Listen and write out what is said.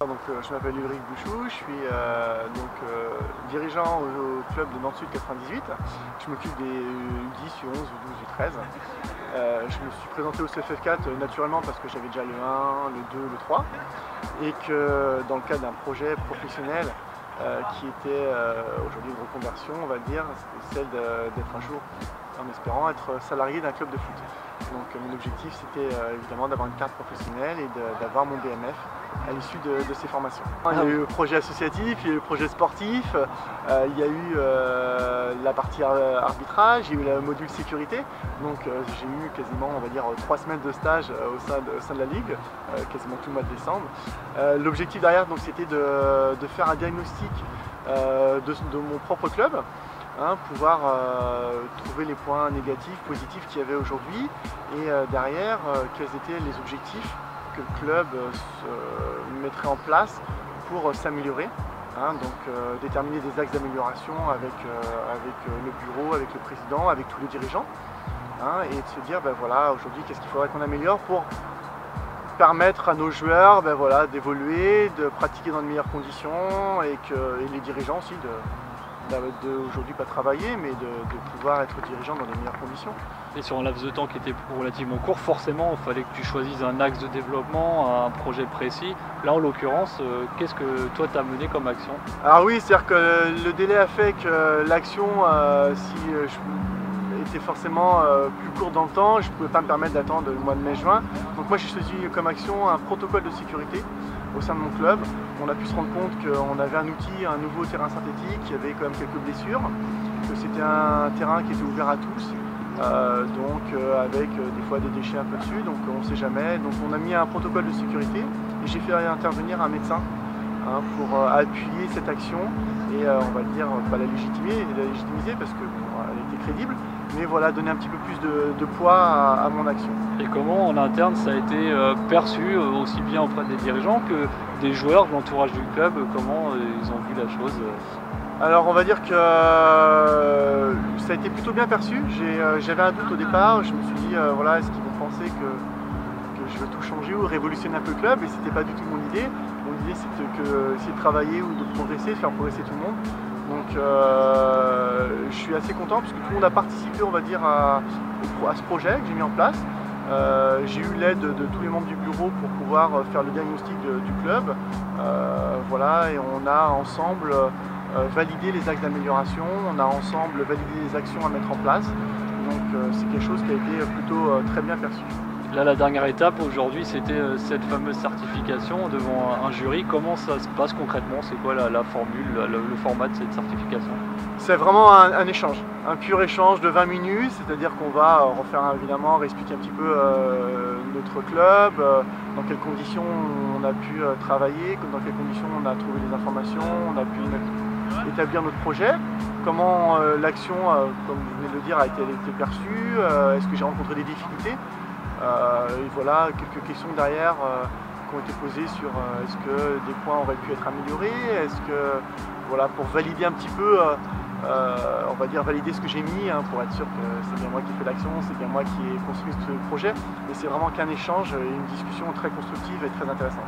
Je m'appelle Ulrich Bouchou, je suis dirigeant au club de Nantes-Sud 98. Je m'occupe des U10, U11, U12, U13. Je me suis présenté au CFF4 naturellement parce que j'avais déjà le 1, le 2, le 3 et que dans le cadre d'un projet professionnel qui était aujourd'hui une reconversion, on va dire, c'était celle d'être un jour, en espérant, être salarié d'un club de foot. Donc mon objectif c'était évidemment d'avoir une carte professionnelle et d'avoir mon BMF à l'issue de ces formations. Il y a eu le projet associatif, il y a eu le projet sportif, il y a eu la partie arbitrage, il y a eu le module sécurité. Donc j'ai eu quasiment, on va dire, 3 semaines de stage au sein de la Ligue, quasiment tout le mois de décembre. L'objectif derrière c'était de faire un diagnostic de mon propre club. Pouvoir trouver les points négatifs, positifs qu'il y avait aujourd'hui et derrière quels étaient les objectifs que le club mettrait en place pour s'améliorer. Donc déterminer des axes d'amélioration avec le bureau, avec le président, avec tous les dirigeants et de se dire voilà, aujourd'hui qu'est-ce qu'il faudrait qu'on améliore pour permettre à nos joueurs d'évoluer, de pratiquer dans de meilleures conditions et les dirigeants aussi aujourd'hui pas travailler mais de pouvoir être dirigeant dans les meilleures conditions. Et sur un laps de temps qui était relativement court, forcément il fallait que tu choisisses un axe de développement, un projet précis. Là en l'occurrence, qu'est-ce que toi tu as mené comme action? Alors oui, c'est-à-dire que le délai a fait que l'action, était forcément plus courte dans le temps, je ne pouvais pas me permettre d'attendre le mois de mai-juin. Donc moi j'ai choisi comme action un protocole de sécurité au sein de mon club. On a pu se rendre compte qu'on avait un outil, un nouveau terrain synthétique, il y avait quand même quelques blessures, que c'était un terrain qui était ouvert à tous, avec des fois des déchets un peu dessus, donc on ne sait jamais. Donc on a mis un protocole de sécurité et j'ai fait intervenir un médecin pour appuyer cette action et on va dire pas la légitimiser parce qu'elle était crédible, mais voilà, donner un petit peu plus de poids à mon action. Et comment en interne ça a été perçu aussi bien auprès des dirigeants que des joueurs de l'entourage du club, comment ils ont vu la chose? Alors on va dire que ça a été plutôt bien perçu. J'avais un doute au départ, je me suis dit voilà, est-ce qu'ils vont penser que je veux tout changer ou révolutionner un peu le club, et c'était pas du tout mon idée. Mon idée c'était essayer de travailler ou de progresser, de faire progresser tout le monde. Donc je suis assez content parce que tout le monde a participé, on va dire, à ce projet que j'ai mis en place. J'ai eu l'aide de tous les membres du bureau pour pouvoir faire le diagnostic du club. Voilà, et on a ensemble validé les axes d'amélioration, on a ensemble validé les actions à mettre en place. Donc c'est quelque chose qui a été plutôt très bien perçu. Là, la dernière étape aujourd'hui, c'était cette fameuse certification devant un jury. Comment ça se passe concrètement? C'est quoi la formule, le format de cette certification? C'est vraiment un échange, un pur échange de 20 minutes, c'est-à-dire qu'on va évidemment réexpliquer un petit peu notre club, dans quelles conditions on a pu travailler, dans quelles conditions on a trouvé les informations, on a pu établir notre projet, comment l'action, comme vous venez de le dire, a été perçue, est-ce que j'ai rencontré des difficultés. Et voilà, quelques questions derrière qui ont été posées sur est-ce que des points auraient pu être améliorés, est-ce que, voilà, pour valider un petit peu, on va dire valider ce que j'ai mis, pour être sûr que c'est bien moi qui ai fait l'action, c'est bien moi qui ai construit ce projet, mais c'est vraiment qu'un échange et une discussion très constructive et très intéressante.